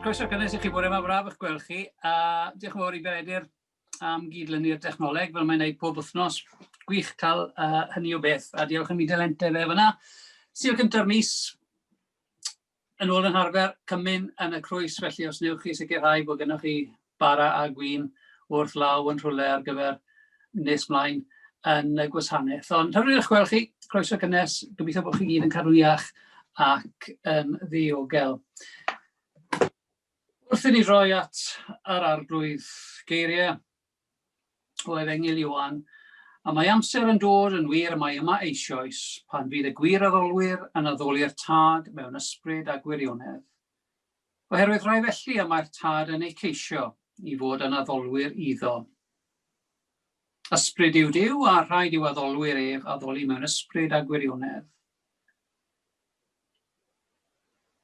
Croeso cynnes i chi bore yma, braf eich gweld chi. Diolch yn fawr I Beredir am gydlynu'r dechnoleg fel mae'n gwneud pob wythnos. Gwych cael hynny o beth, a diolch yn mi delentau fe fyna. Sul cynta'r mis, yn ôl yn harfer, cymyn yn y crwys, felly os newch chi sicrhau bod gennych chi bara a gwin wrth law yn rhywle ar gyfer nes mlaen yn y gwasanaeth. Ond hyfryd eich gweld chi, croeso cynnes, gobeithio bod chi gyd yn cadw iach ac yn ddiogel. Wrth i ni roi at yr arglwydd geiriau o Efengyl Ioan, a mae amser yn dod yn wir, mae yma eisoes pan fydd y gwir addolwyr yn addoli'r tad mewn ysbryd a gwirionedd. Oherwydd rhai felly y mae'r tad yn ei ceisio I fod yn addolwyr iddo. Ysbryd yw Duw a rhaid yw addolwyr ef addoli mewn ysbryd a gwirionedd.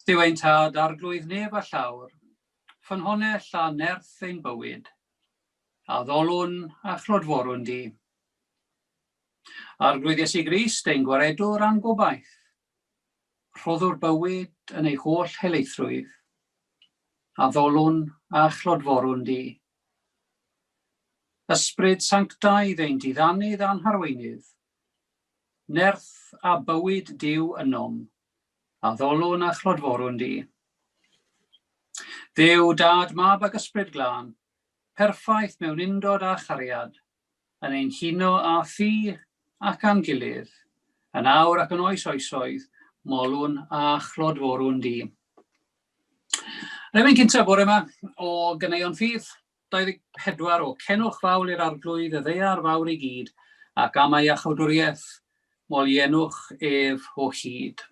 Dyw ein tad arglwydd neb a llawr, ffynhonnell a nerth ein bywyd, a ddolwn a chlodforwn di. Arglwydd Iesu Grist ein gwaredwr a'n gobaith, rhoddwr bywyd yn ei holl helaethrwydd, a ddolwn a chlodforwn di. Ysbryd sanctaidd ein diddanydd a'n harweinydd, nerth a bywyd Duw ynom, a ddolwn a chlodforwn di. Dduw, Dad, Mab ac Ysbryd Glân, perffaith mewn undod a chariad, yn ein huno a thi ac a'n gilydd, yn awr ac yn oes oesoedd, molwn a chlodforwn di. Rhaid cyntaf bore yma o Ganeuon Ffydd 24 o cenwch fawr i'r arglwydd y ddeiar fawr I gyd, ac am ei achawdwriaeth, mol ienwch ef o hyd.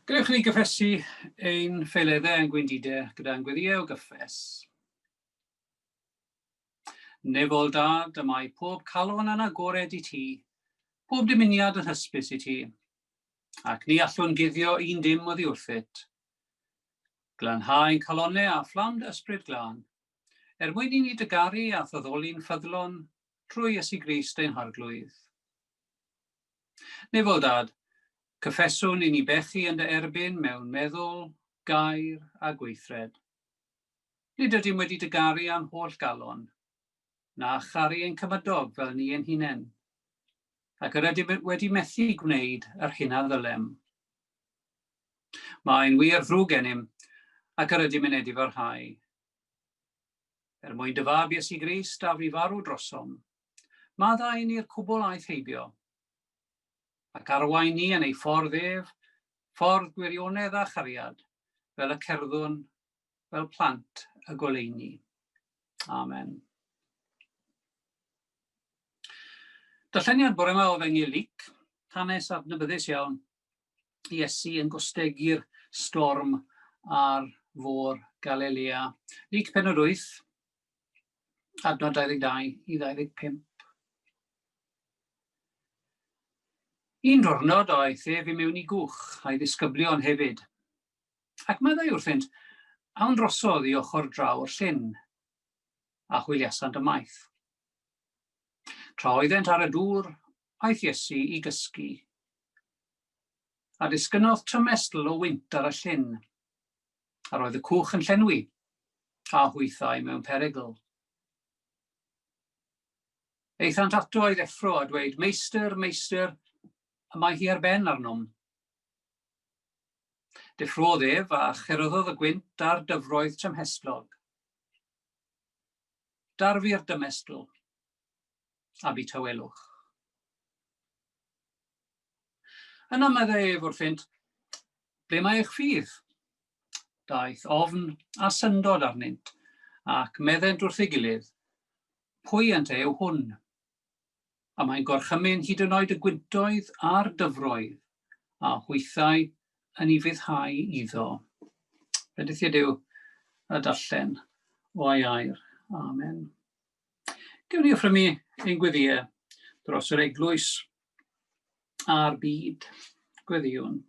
Gadewch ni gyffesu ein ffeileddau yn gwendidau gyda'n gweddiau o gyffes. Nefol Dad, y mae pob calon yn agored I ti, pob dymuniad yn hysbys I ti, ac ni allwn guddio un dim oddi wrthyt. Glanhau ein calonau a phlamd ysbryd glân, mwyn I ni dygaru a thyddoli'n ffyddlon trwy Iesu Grist ein harglwydd. Nefol Dad, cyffeswn I ni bechu yn dy erbyn mewn meddwl, gair a gweithred. Nid ydym wedi dygaru am holl galon, na charu ein cymydog fel ni ein hunain, ac yr ydym wedi methu gwneud yr hynna ddylem. Mae'n wir ddrwg gennym, ac yr ydym yn edifarhau. Mwyn dy fab Iesu Grist a fi farw drosom, maddau ni'r cwbl aeth heibio, ac arwain ni yn ei ffordd ef, ffordd gwirionedd a chariad, fel y cerddwn, fel plant y goleuni. Amen. Darlleniad bore yma o Efengyl Luc, hanes adnabyddus iawn, Iesu yn gwystegu'r storm ar fôr Galilea. Luc 4:8, adnod 22 I 25. Un diwrnod oedd ef I mewn I gwch a'i ddisgyblion hefyd. Ac meddai wrthynt, awn drosodd I ochr draw o'r llyn, a hwyliasant y maith. Tra oeddent ar y dŵr, aeth Iesu I gysgu. A disgynnodd tymestl o wynt ar y llyn, a roedd y cwch yn llenwi, a hwythau mewn perygl. Eithant ato ei ddeffro a dweud, Meistr, Meistr, y mae hi ar ben arnom. Deffrodd ef a cheryddodd y gwynt ar dyfroedd tymhestlog. Darfu'r dymestl, a bu tywelwch. Yna meddai ef wrthynt, ble mae eich ffydd? Daeth ofn a syndod arnynt, ac meddent wrth ei gilydd, pwy ynt yw hwn? A mae'n gorchymyn hyd yn oed y gwyntoedd a'r dyfroedd, a hwythau yn ei fyddhau iddo. Bendithiad yw y darllen o ei air. Amen. Gewn ni offrymu ein gweddiau dros yr eglwys a'r byd. Gweddiwn.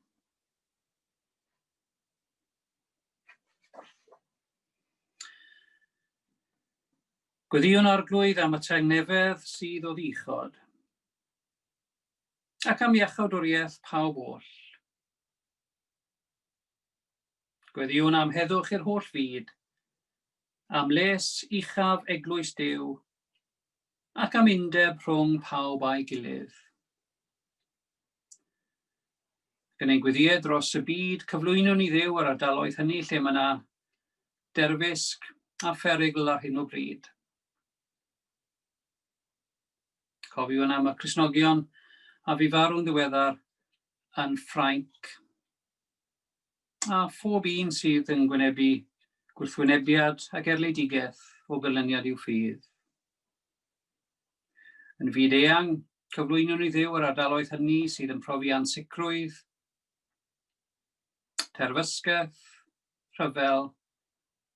Gweddiwn arglwydd am y tengnefedd sydd o ddichod, ac am iachawdwriaeth pawb oll. Gweddiwn am heddwch i'r holl fyd, am les uchaf eglwys Duw, ac am undeb rhwng pawb a'i gilydd. Gan ein gweddiau dros y byd, cyflwynwn I Dduw ar ardaloedd hynny lle mae yna derfysg a pherigl ar hyn o bryd. Cofiwn am y Cristnogion a fu farw'n ddiweddar yn Ffrainc, a phob un sydd yn gwynebu gwrthwynebiad ac erleidigaeth o gylyniad i'w ffydd. Yn fyd eang, cyflwynwn I Dduw ar ardaloedd hynny sydd yn profi ansicrwydd, terfysgaeth, rhyfel,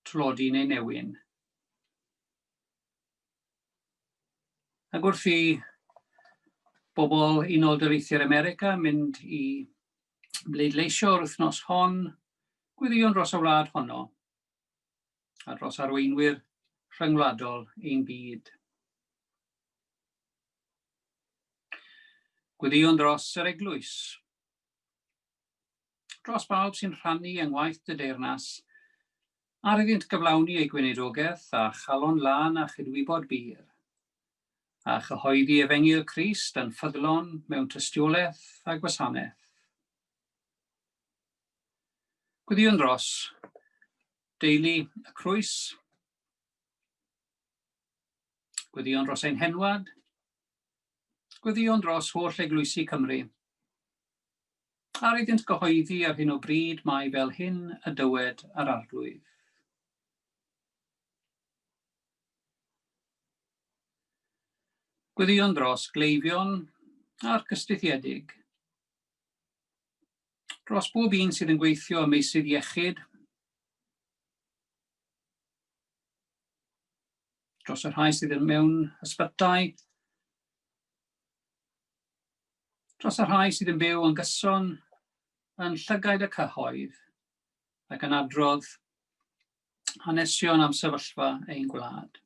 tlodi neu newyn. Ac wrth I bobl Unol Daleithiau'r America mynd I bleidleisio o'r wythnos hon, gweddiwn dros y wlad honno, a dros arweinwyr rhyngwladol ein byd. Gweddiwn dros yr eglwys, dros bawb sy'n rhannu yng ngwaith dy deyrnas, ar iddynt gyflawni ei gweinidogaeth a chalon lan a chydwybod byr, a chyhoeddi efengyl Crist yn ffyddlon mewn tystiolaeth a gwasanaeth. Gweddiwn dros deulu y Crwys, gweddiwn dros ein henwad, gweddiwn dros holl eglwysi Cymru, ar iddynt gyhoeddi ar hyn o bryd mae fel hyn y dywed yr arglwydd. Gweddiwn dros gleifion a'r cystythiedig, dros bob un sydd yn gweithio ym meysydd iechyd, dros y rhai sydd yn mewn ysbytau, dros y rhai sydd yn byw yn gyson yn llygaid y cyhoedd ac yn adrodd hanesion am sefyllfa ein gwlad.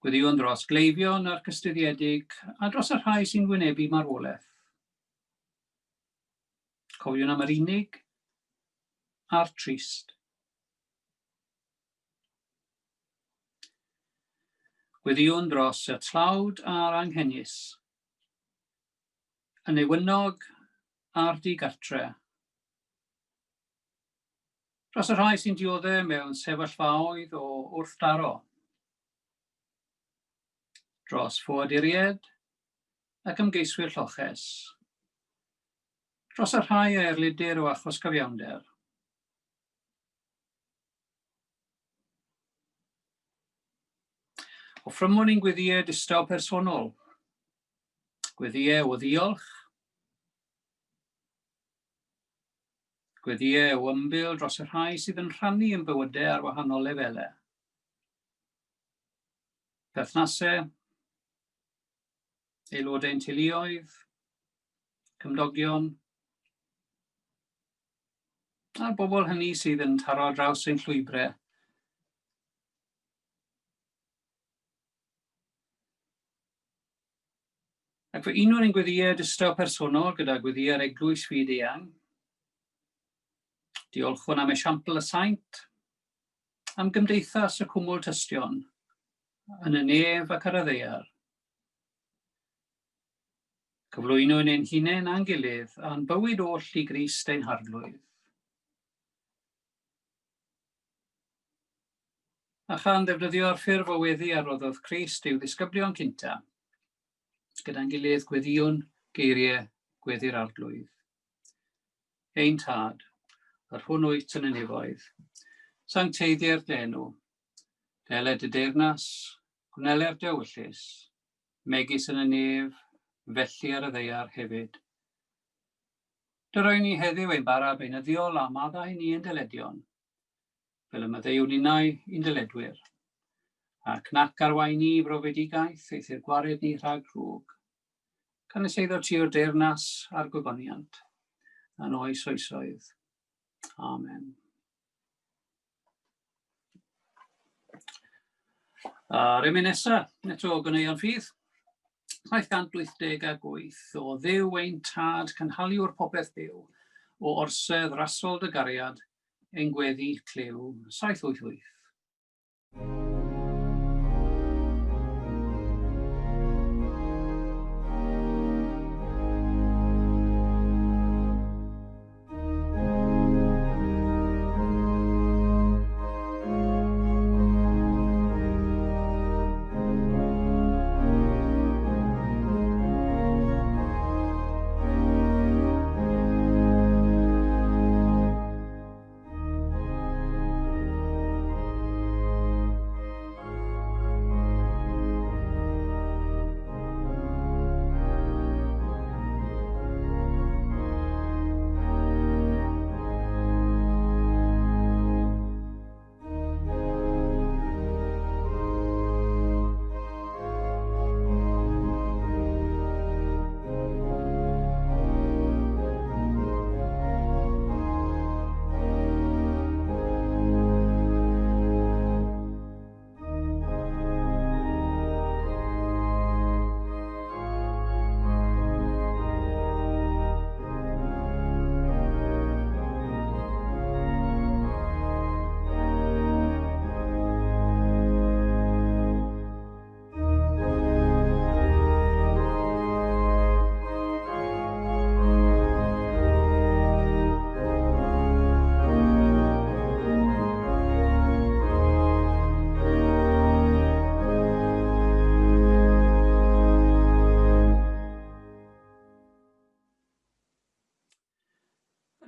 Gweddiwn dros gleifion a'r cystaddiedig a dros y rhai sy'n wynebu marwolaeth. Cofiwn am yr unig a'r trist. Gweddiwn dros y tlawd a'r anghennus, y newynog a'r digartre. Dros y rhai sy'n dioddau mewn sefyllfaoedd o wrthdaro. Dros ffoaduried ac ymgeiswyr lloches. Dros y rhai a erludir o achos cyfiawnder. Offrymwn ni'n gweddiau distaw personol, gweddiau o ddiolch, gweddiau o ymbil dros y rhai sydd yn rhannu yn bywydau ar wahanol lefelau. Perthnasau, aelodau'n teuluoedd, cymdogion, a'r bobl hynny sydd yn taro draws ein llwybrau. Ac fe unwn ein gweddiau distaw personol gyda gweddiau'r eglwys fyd eang. Diolchwn am esiampl y saint, am gymdeithas y cwmwl tystion, yn y nef ac ar y ddaear. Cyflwynwn ein hunain a'n gilydd a'n bywyd oll i Grist ein harglwydd. A chan ddefnyddio'r ffurf o weddi a roddodd Crist i'w ddisgyblion cynta, gyda'n gilydd gweddiwn geiriau gweddi'r arglwydd. Ein tad, yr hwn wyt yn y nefoedd, sancteiddiau'r denw, deled y deyrnas, gwnelau'r dewyllus, megis yn y nef, felly ar y ddaear hefyd. Dyroen ni heddiw ein bara beunyddiol a maddau ni yn dyledion, fel y maddeuwn innau i'n dyledwyr, ac nac arwain ni brofedigaeth eith i'r gwared ni rhag rhwg, canes eiddo ti o'r deyrnas a'r gwyboniant, a'n oes oesoedd. Amen. A'r emyn nesaf, eto o gyneuon ffydd. 788 o ddew ein tad cynhaliwr popeth byw, o orsedd rasol dy gariad, ein gweddi clew 788.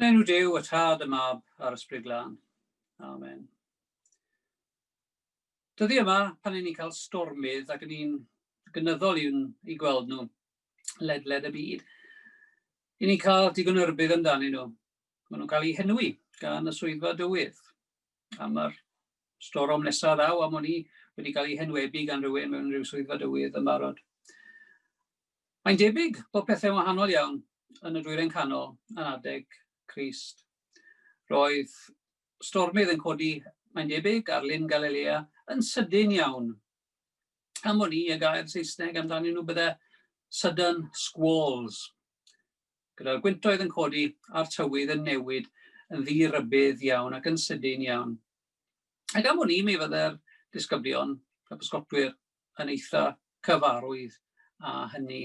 Yn enw Duw, y Tad, y Mab, a'r Ysbryd Glân. Amen. Dyddi yma, pan ni'n cael stormydd ac yn ni'n gynyddol i gweld nhw ledled y byd, i ni'n cael digon o rybydd amdanyn nhw. Maen nhw'n cael eu henwi gan y swyddfa dywydd. Am yr storm nesaf ddaw am o'n i wedi cael ei henwebu gan rhywun mewn rhyw swyddfa dywydd yn barod. Mae'n debyg bod pethau'n wahanol iawn yn y dwyrain canol yn adeg Crist. Roedd stormydd yn codi, mae'n debyg, ar Lyn Galilea yn sydyn iawn. Am o'n i y gair Saesneg amdanyn nhw bydde sudden squalls, gyda'r gwyntoedd yn codi a'r tywydd yn newid yn ddi-rybydd iawn ac yn sydyn iawn. Ac am o'n i mi fydde'r disgyblion, y pysgotwyr, yn eitha cyfarwydd a hynny.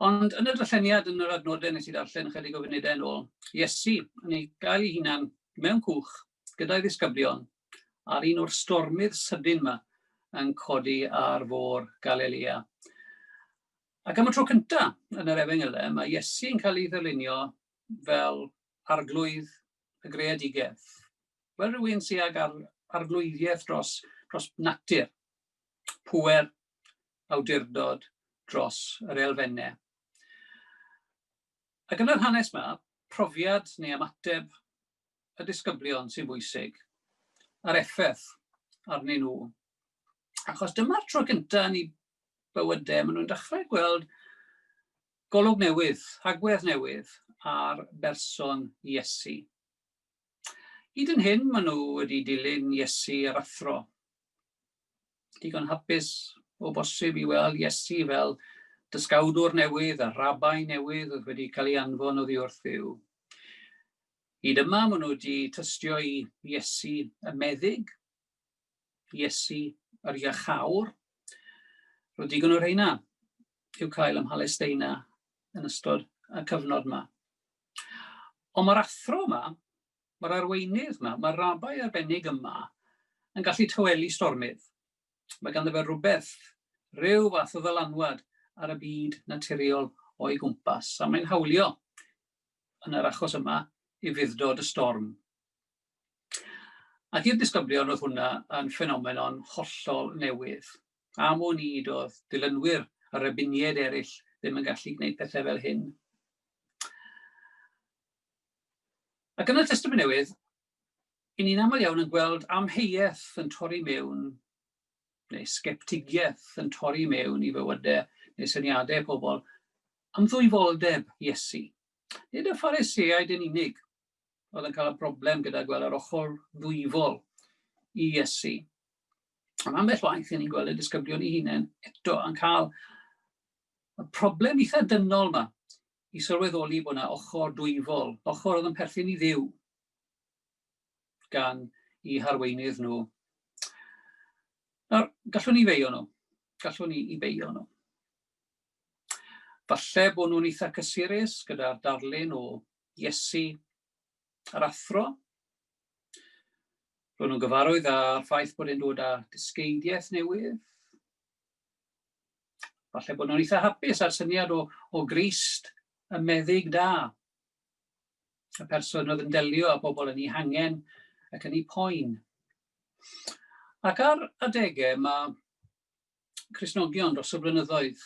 Ond yn y darlleniad, yn yr adnodau nes i darllen ychydig o funudau yn ôl, Iesu yn ei gael ei hunan mewn cwch gyda'i ddisgyblion ar un o'r stormydd sydyn yma yn codi ar fôr Galilea. Ac am y tro cyntaf yn yr Efengylau, mae Iesu yn cael ei ddylunio fel arglwydd y greadigaeth. Fel rhywun sy'n ag arglwyddiaeth dros natur, pŵer, awdurdod dros yr elfennau. Ac yn yr hanes yma, profiad neu ymateb y disgyblion sy'n bwysig, a'r effaith arnyn nhw. Achos dyma'r tro cyntaf ni bywydau, maen nhw'n dechrau gweld golwg newydd, agwedd newydd ar berson Iesu. Hyd yn hyn, maen nhw wedi dilyn Iesu ar athro. Digon hapus o bosib i weld Iesu fel dysgawdwr newydd a rabbai newydd oedd wedi cael ei anfon oddi wrth Dduw. Hyd yma, maen nhw wedi tystio i Iesu y meddyg, Iesu yr iachawr. Roedd digon o'r rheina i'w cael ym Mhalesteina yn ystod y cyfnod yma. Ond mae'r athro yma, mae'r arweinydd yma, mae'r rabbai arbennig yma yn gallu tywelu stormydd. Mae ganddo fe rhywbeth, rhyw fath o ddylanwad ar y byd naturiol o'i gwmpas, a mae'n hawlio yn yr achos yma i fuddod y storm. Ac i'r disgyblion oedd hwnna yn ffenomenon hollol newydd. Am o nid oedd dilynwyr ar y bunied eraill ddim yn gallu gwneud pethau fel hyn. Ac yn y Testament Newydd, i ni'n aml iawn yn gweld amheuaeth yn torri mewn, neu sgeptigaeth yn torri mewn i fywydau neu syniadau pobl am ddwyfoldeb Iesu. Nid y Pharisëaid yn unig oedd yn cael y broblem gyda gweld yr ochr ddwyfol i Iesu. Am ambell waith ni'n gweld y disgyblion i hunain eto yn cael y problem eitha dynol yma i sylweddoli bod yna ochr dwyfol, ochr oedd yn perthyn i Dduw gan i harweinydd nhw. Nawr, gallwn ni feio nhw. Gallwn ni i beio nhw. Falle bod nhw'n eitha cysurus gyda'r darlun o Iesu yr athro. Roedd nhw'n gyfarwydd â'r ffaith bod e'n dod â dysgeidiaeth newydd. Falle bod nhw'n eitha hapus â'r syniad o Grist y meddyg da. Y person oedd yn delio â bobl yn ei hangen ac yn ei poen. Ac ar adegau mae Cristnogion dros y blynyddoedd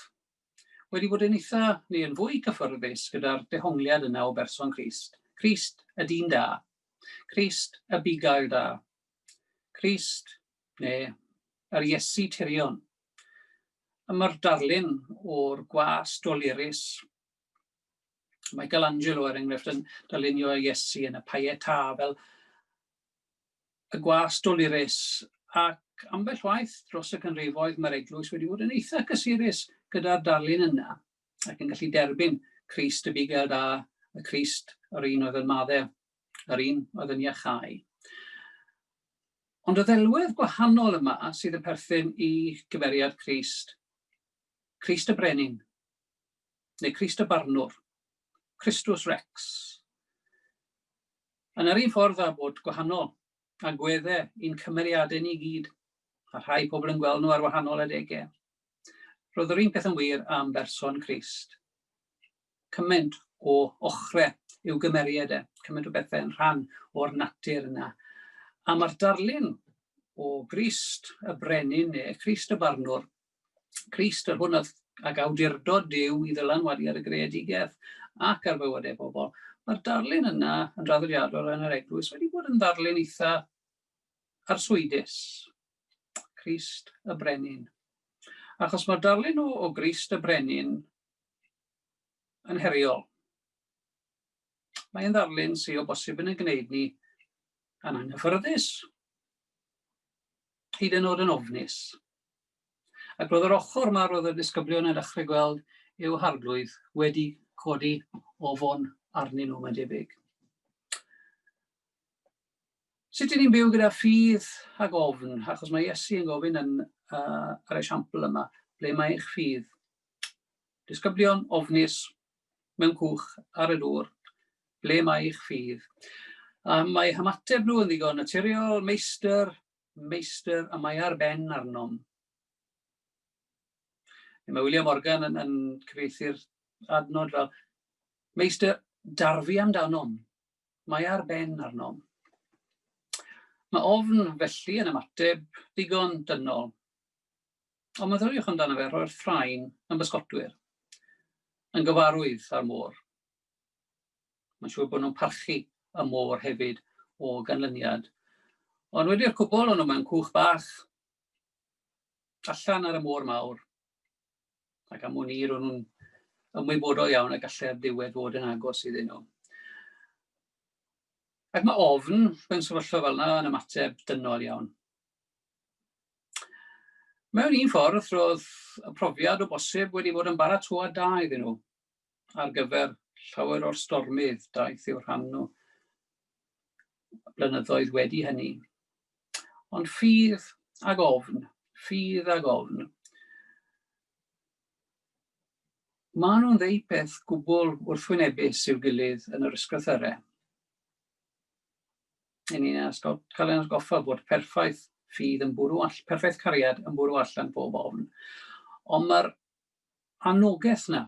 wedi bod yn eitha neu yn fwy cyffyrddus gyda'r dehongliad yna o berson Crist. Crist y dyn da. Crist y bugail da. Crist neu yr Iesu tirion. Mae'r darlun o'r gwas dolurus. Michelangelo er enghraifft yn darlunio Iesu yn y Pietà fel y gwas dolurus. Ac ambell waith dros y canrifoedd mae'r eglwys wedi bod yn eitha cysurus gyda'r darlun yna ac yn gallu derbyn Crist y bugail da, y Crist yr un oedd yn maddau, yr un oedd yn iachau. Ond y ddelwedd gwahanol yma sydd yn perthyn i gymeriad Crist, Crist y brenin, neu Crist y barnwr, Christus Rex. Yn yr un ffordd a bod gwahanol agweddau i'n cymeriadau ni gyd, a rhai pobl yn gweld nhw ar wahanol adegau. Roedd yr un peth yn wir am berson Crist. Cymaint o ochrau i'w gymeriadau, cymaint o bethau yn rhan o'r natur yna. A mae'r darlun o Grist y brenin neu Crist y barnwr, Crist yr hwn ag awdurdod Duw i ddylanwadu ar y greadigaeth ac ar fywydau pobl. Mae'r darlun yna yn draddodiadol yn yr eglwys wedi bod yn darlun eitha arswydus. Crist y brenin. Achos mae'r darlun o Grist y brenin yn heriol. Mae'n ddarlun sydd o bosib yn y gwneud ni yn anghyffyrddus. Hyd yn oed yn ofnus. Ac roedd yr ochr yma roedd y disgyblion yn dechrau gweld i'w harglwydd wedi codi ofon arnyn nhw, mae'n debyg. Sut ni'n byw gyda ffydd ag ofn, achos mae Iesu yn gofyn ar esiampl yma, ble mae eich ffydd. Disgyblion ofnus mewn cwch ar y dŵr, ble mae eich ffydd. Mae hymateb nhw yn ddigon naturiol, meistr, a mae ar ben arnom. Mae William Morgan yn cyfieithu'r adnod fel, meistr, darfu amdanom, mae ar ben arnom. Mae ofn felly yn ymateb digon dynol. Ond meddyliwch amdano fe roi'r thrain yn bysgotwyr, yn gyfarwydd ar môr. Mae'n siŵr bod nhw'n parchu y môr hefyd o ganlyniad. Ond wedi'r cwbl o'n nhw mewn cwch bach, allan ar y môr mawr, ac am hwn i'r nhw'n ymwybodol iawn a gallai'r diwedd fod yn agos iddyn nhw. Ac mae ofn mewn sefyllfa fel yna yn ymateb dynol iawn. Mewn un ffordd, roedd y profiad o bosib wedi bod yn baratoi da iddyn nhw ar gyfer llawer o'r stormydd daeth i'w rhan nhw blynyddoedd wedi hynny. Ond ffydd ag ofn, maen nhw'n ddeud peth gwbl wrthwynebus i'w gilydd yn yr ysgrythurau. Ni'n cael ein atgoffa bod perffaith ffydd yn bwrw perffaith cariad yn bwrw allan bob ofn. Ond mae'r anogaeth yna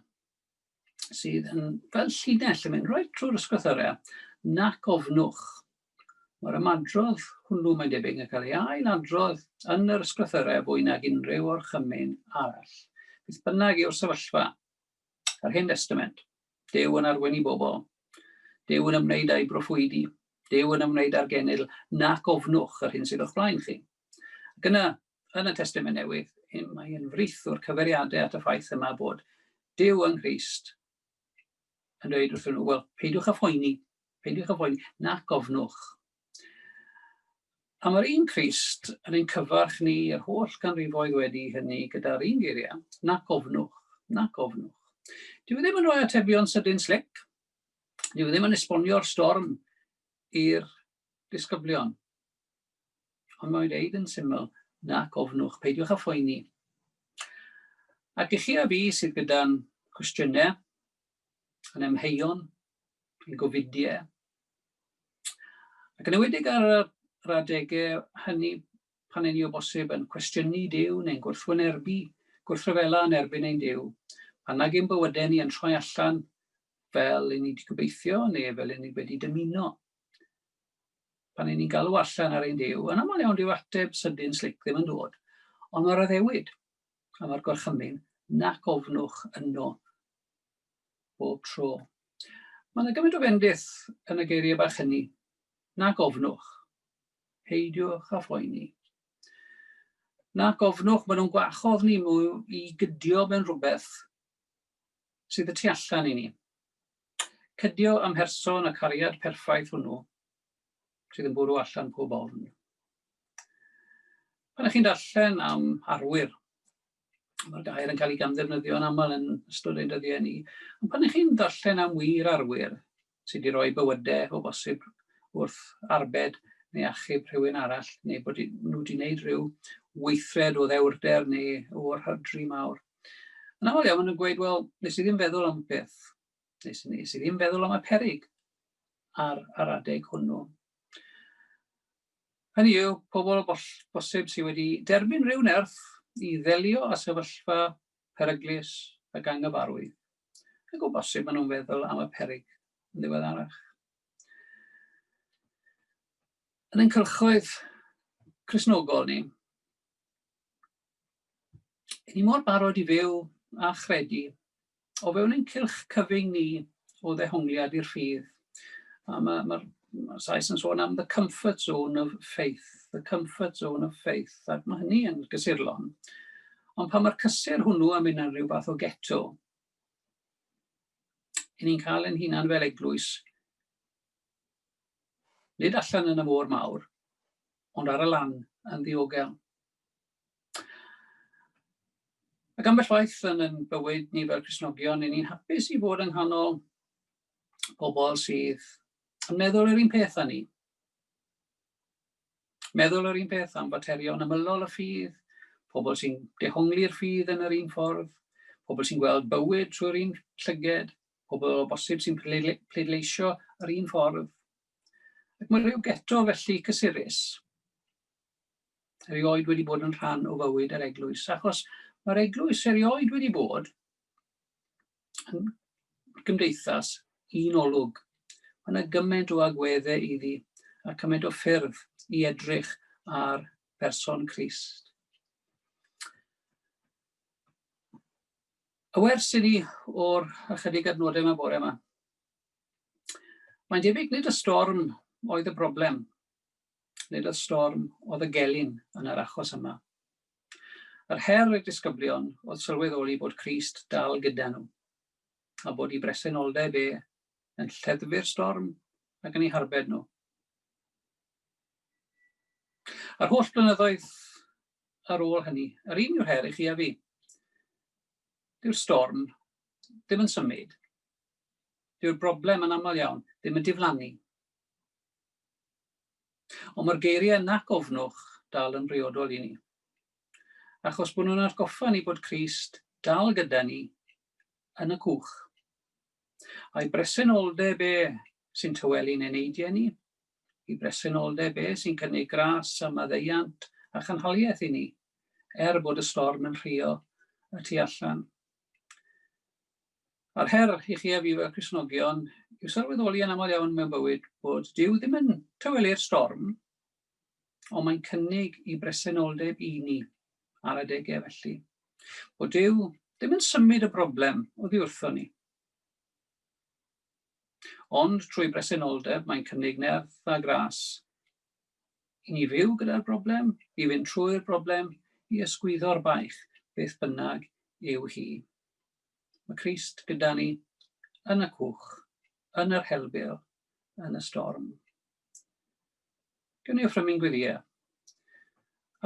sydd yn fel llinell yn mynd roed trwy'r ysgrythurau, nac ofnwch. Mae'r ymadrodd hwnnw mae'n debyg yn cael ei ailadrodd yn yr ysgrythurau fwy nag unrhyw o'r chymyn arall. Beth bynnag yw'r sefyllfa yr Hen Testament, Duw yn arwen i bobl, Duw yn ymwneud â'i broffwydi, Duw yn ymwneud â'r genedl, nac ofnwch yr hyn sydd o'ch blaen chi. Ac yn y Testament Newydd, mae'n frith o'r cyfeiriadau at y ffaith yma bod Duw yng Nghrist yn dweud wrthyn nhw, wel, peidiwch â phoeni, nac ofnwch. A mae'r un Crist yn ein cyfarch ni yr holl ganrifoedd wedi hynny gyda'r un geiriau, nac ofnwch. Dyw ddim yn rhoi atebion sydyn slic, dyw ddim yn esbonio'r storm i'r disgyblion. Ond mae'n dweud yn syml, nac ofnwch, peidiwch â phoeni. Ac i chi a fi sydd gyda'n cwestiynau, yn ymheuon, yn gofidiau, ac yn ewedig ar yr adegau hynny pan yn ni o bosib yn cwestiynu Duw neu'n gwrthryfela yn erbyn ein Duw, pan nag ein bywydau ni yn troi allan fel i ni wedi gobeithio neu fel i ni wedi dymuno. Pan ni'n galw allan ar ein Duw, yn aml iawn dyw ateb sydyn slic ddim yn dod, ond mae'r addewid a mae'r gorchymyn nac ofnwch yno bob tro. Mae'n gymaint o bendith yn y geiriau bach hynny, nac ofnwch, peidiwch â phoeni. Nac ofnwch, maen nhw'n gwachodd ni i gydio mewn rhywbeth sydd y tu allan i ni. Cydio am person y cariad perffaith hwnnw, sydd yn bwrw allan pob ofn. Pan ych chi'n darllen am arwyr, mae'r gair yn cael ei gamddefnyddio yn aml yn ystod ein dyddiau ni, ond pan ych chi'n darllen am wir arwyr sydd wedi rhoi bywydau o bosib wrth arbed neu achub rhywun arall, neu bod nhw wedi gwneud rhyw weithred o ddewrder neu o'r hydru mawr. Yn aml iawn, maen nhw'n gweud, wel, nes i ddim feddwl am beth, nes i ddim feddwl am y peryg ar adeg hwnnw. Hynny yw, pobl o bosib sydd wedi derbyn rhyw nerth i ddelio â sefyllfa peryglus ac anghyfarwydd. Ac o bosib maen nhw'n feddwl am y peryg yn ddiweddarach. Yn ein cylchoedd Cristnogol ni mor barod i fyw a chredu o fewn ein cylch cyfyng ni o ddehongliad i'r ffydd. Mae'r Sais yn sôn am the comfort zone of faith, ac mae hynny yn gysurlon. Ond pan mae'r cysur hwnnw yn mynd yn rhyw fath o geto, ni'n cael ein hunan fel eglwys, nid allan yn y môr mawr, ond ar y lan yn ddiogel. Ac ambell waith yn bywyd ni fel Cristnogion, ni'n hapus i fod yng nghanol pobl sydd yn meddwl yr un peth â ni. Meddwl yr un peth am faterion ymylol y ffydd, pobl sy'n dehongli'r ffydd yn yr un ffordd, pobl sy'n gweld bywyd trwy'r un llyged, pobl o bosib sy'n pleidleisio yr un ffordd. Ac mae rhyw geto felly cysurus erioed wedi bod yn rhan o fywyd yr eglwys, achos mae'r eglwys erioed wedi bod yn gymdeithas unolog. Mae yna gymaint o agweddau iddi a cymaint o ffyrdd i edrych ar person Crist. Y wers i ni o'r ychydig adnodau yma bore yma. Mae'n debyg nid y storm oedd y broblem, nid y storm oedd y gelyn yn yr achos yma. Yr her y disgyblion oedd sylweddoli bod Crist dal gyda nhw, a bod ei bresenoldeb yn lleddfu'r storm ac yn ei harbed nhw. Yr holl blynyddoedd ar ôl hynny, yr un yw'r her i chi a fi. Dyw'r storm ddim yn symud. Dyw'r broblem yn aml iawn ddim yn diflannu. Ond mae'r geiriau nac ofnwch dal yn briodol i ni. Achos bod nhw'n atgoffa ni bod Crist dal gyda ni yn y cwch. A'i bresenoldeb sy'n tyweli'n eneidiau ni, ei bresenoldeb sy'n cynnig gras a maddeiant a chanhaliaeth i ni, bod y storm yn rhuo y tu allan. A'r her i chi a fi fel Cristnogion yw sylweddoli yn aml iawn mewn bywyd bod Duw ddim yn tawelu'r storm, ond mae'n cynnig ei bresenoldeb i ni ar adegau felly. Bod Duw ddim yn symud y broblem oddi wrtho ni. Ond trwy bresenoldeb mae'n cynnig nerth a gras i ni fyw gyda'r broblem, i fynd trwy'r broblem, i ysgwyddo'r baich, beth bynnag yw hi. Mae Crist gyda ni yn y cwch, yn yr helbyr, yn y storm. Gawn ni offrymu'n gwyddiau.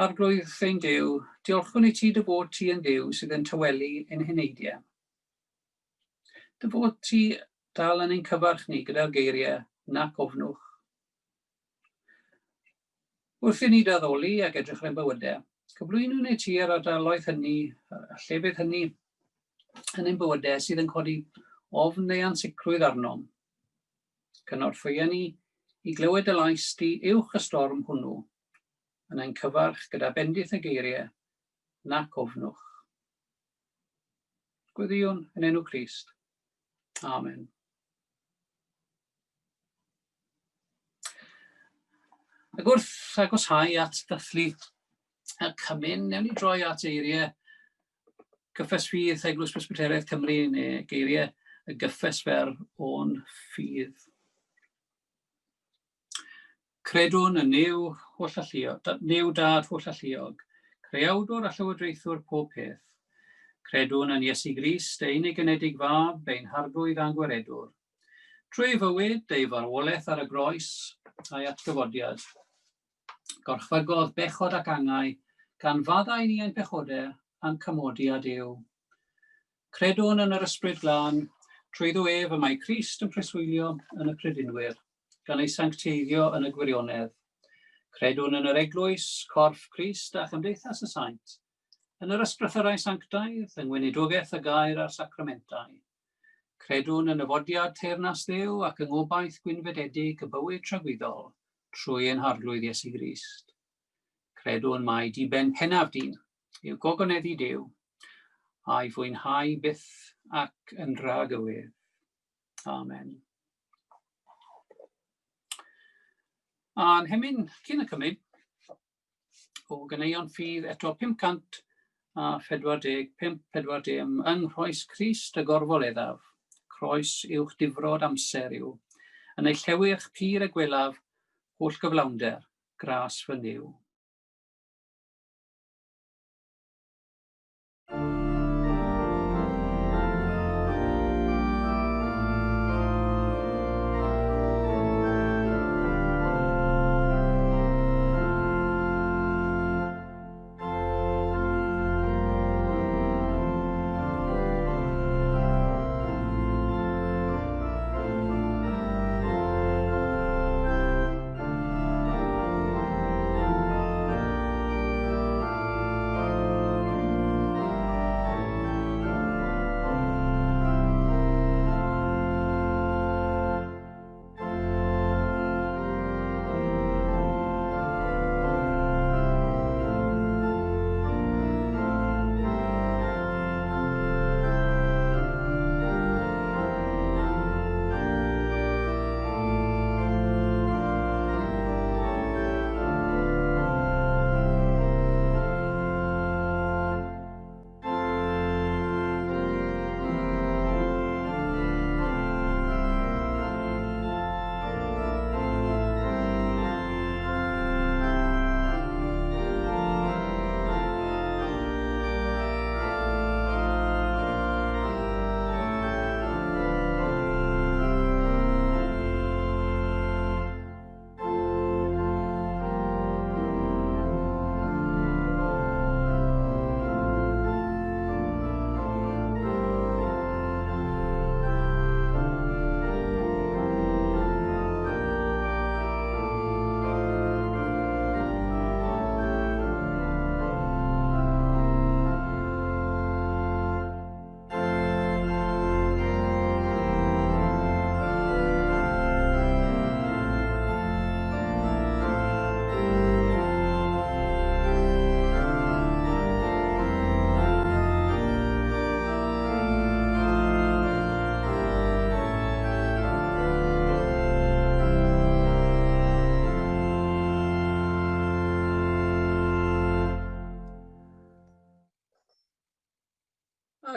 Arglwydd ein Duw, diolchwn i ti dy fod ti yn Dduw sydd yn tywelu ein heneidiau. Dy fod ti dal yn ein cyfarch ni gyda'r geiriau nac ofnwch. Wrth i ni daddoli ac edrych ar ein bywydau, cyflwynwn i ti ar ardaloedd hynny, a llefydd hynny yn ein bywydau sydd yn codi ofn neu ansicrwydd arnom. Cynorthwyo ni i glywed y lais di uwch y storm hwnnw, yn ein cyfarch gyda bendith y geiriau nac ofnwch. Gwyddiwn yn enw Crist. Amen. Ac wrth agosau at ddathlu y cymyn, newn ni droi at eiriau gyffes ffydd Eglwys Presbyteriaeth Cymru neu geiriau y gyffes fer o'n ffydd. Credwn yn Niw Dad holl alluog, creawdwr a llywodraethwr pob peth. Credwn yn Iesu Grist, ein ei gynedig fab, ein harglwydd a'n gwaredwr. Trwy fywyd ei farwolaeth ar y groes a'i atgyfodiad. Gorchfygodd bechod ac angau, gan faddau ni ein pechodau a'n cymodiad yw. Credwn yn yr ysbryd glân, trwyddo ef y mae Crist yn preswylio yn y credinwyr, gan ei sancteiddio yn y gwirionedd. Credwn yn yr eglwys, corff Crist a chymdeithas y saint, yn yr ysbrythurau sanctaidd, yng Gweinidogaeth y gair a'r sacramentau. Credwn yn y fodiad teyrnas Dduw ac yng ngobaith gwynfededig y bywyd tragwyddol, trwy ein harglwydd Iesu Grist. Credwn mai diben pennaf dyn, yw gogoneddu Duw, a'i fwynhau byth ac yn rhagywydd. Amen. A'n hemyn cyn y cymryd, o ganeuon ffydd eto 540 yng nghroes Crist y gorfoleddaf, croes uwch difrod amser yw, yn ei llewych pur y gwelaf, holl gyflawnder, gras fy Dduw.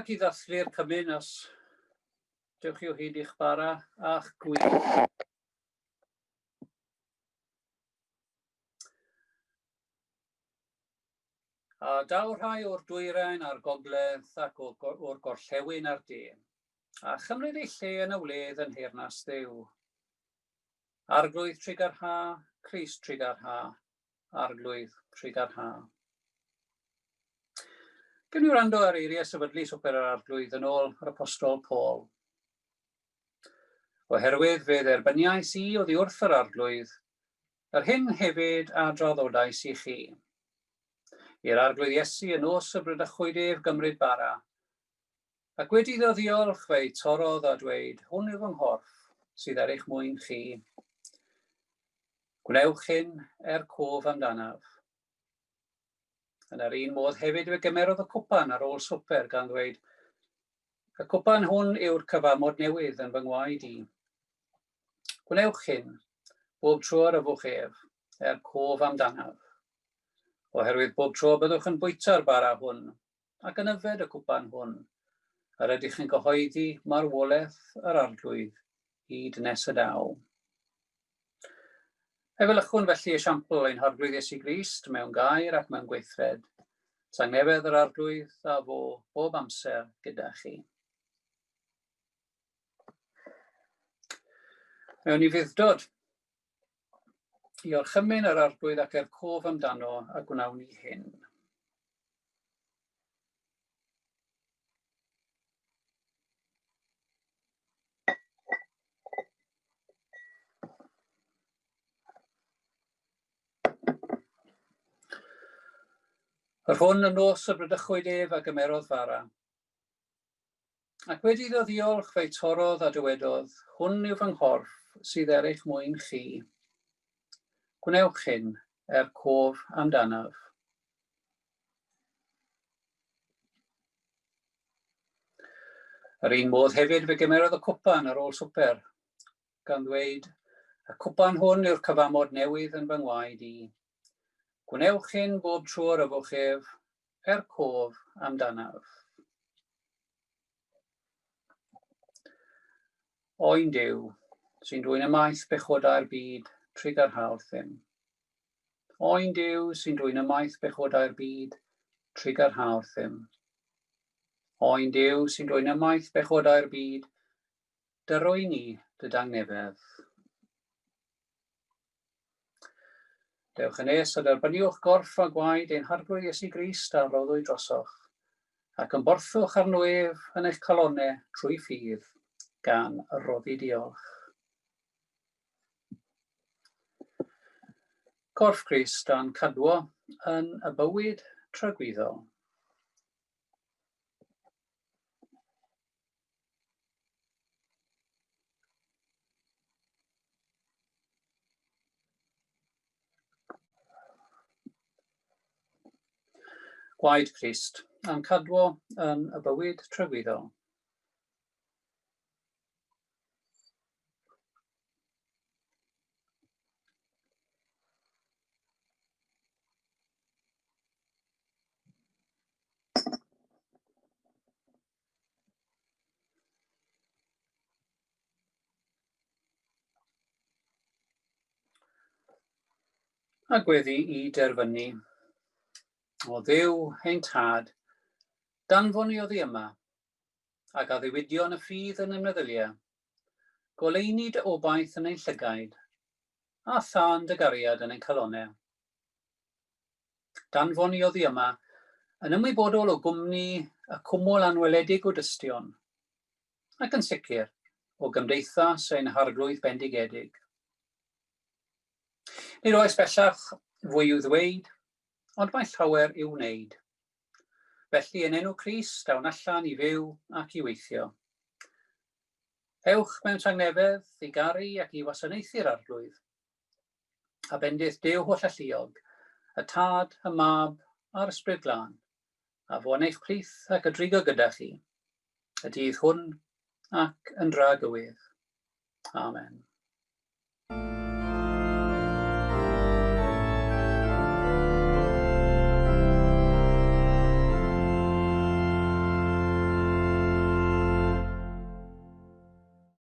Ac I ddathlu'r cymyn os dewch chi o hyd i'ch bara a'ch gwych. A daw rhai o'r dwyrain a'r gogledd ac o'r gorllewin ar de, a chymryd ei lle yn y wledd yn Heyrnas Dduw. Arglwydd trigar ha, Crist trigar ha, arglwydd trigar ha. Gyn ni wrando ar eiriau sefydlu swper yr arglwydd yn ôl yr apostol Paul. Oherwydd fe dderbyniais I oddi wrth yr arglwydd, yr hyn hefyd a draddodais I chi. I'r arglwydd Iesu yn os y brydachwyd ef gymryd bara, ac wedi iddo ddiolch fe'i torodd a dweud, hwn yw fy nghorff sydd ar eich mwyn chi. Gwnewch hyn cof amdanaf. Yn yr un modd hefyd fe gymerodd y cwpan ar ôl swper gan ddweud, y cwpan hwn yw'r cyfamod newydd yn fy ngwaed I. Gwnewch hyn bob tro ar yfwch ef cof amdanaf. Oherwydd bob tro byddwch yn bwyta'r bara hwn, ac yn yfed y cwpan hwn, yr ydych chi'n gyhoeddi marwolaeth yr arglwydd hyd nes y daw. Efelychwn felly esiampl ein harglwydd Iesu Grist mewn gair ac mewn gweithred, tangnefedd yr arglwydd a fo bob amser gyda chi. Mewn I fuddod, I orchymyn yr arglwydd ac cof amdano a gwnawn ni hyn. Yr hwn yn nos y brydachwyd ef a gymerodd fara. Ac wedi iddo ddiolch fe'i torodd a dywedodd, hwn yw fy nghorff sydd ar eich mwyn chi. Gwnewch hyn cof amdanaf. Yr un modd hefyd fe gymerodd y cwpan ar ôl swper, gan ddweud, y cwpan hwn yw'r cyfamod newydd yn fy ngwaed I. Gwnewch hyn bob tro ar yfwch ef cof amdanaf. Oen Duw, sy'n dwyn ymaith bechodau'r byd, trigar ha wrthym. Oen Duw sy'n dwyn ymaith bechodau'r byd, trigar ha wrthym. Oen Duw sy'n dwyn ymaith bechodau'r byd, dyrwy ni dy dangnefedd. Dewch yn nes a derbyniwch gorff a gwaed ein harglwydd Iesu Grist a roddwyd drosoch, ac yn borthwch arno ef yn eich calonnau trwy ffydd, gan roddi diolch. Corff Crist a'n cadwo yn y bywyd tragweddol. Gwaed Crist a'n cadwo yn y bywyd tragweddol. A gweddi I derfynu, o Dduw ein tad, danfon I oddi yma, ac a ddiwydion y ffydd yn y meddyliau, goleuni dy obaith yn ein llygaid, a thân dy gariad yn ein calonnau. Danfon I oddi yma, yn ymwybodol o gwmni y cwmwl anweledig o dystion, ac yn sicr o gymdeithas ein harglwydd bendigedig. Nid oes bellach fwy i'w ddweud, ond mae llawer i'w wneud. Felly yn enw Crist awn allan I fyw ac I weithio. Ewch mewn tangnefedd I garu ac I wasanaethu'r arglwydd, a bendith Duw holl alluog, y Tad, y Mab a'r Ysbryd Glân, a fo yn eich plith ac y drigo gyda chi, y dydd hwn ac yn dra gywydd. Amen.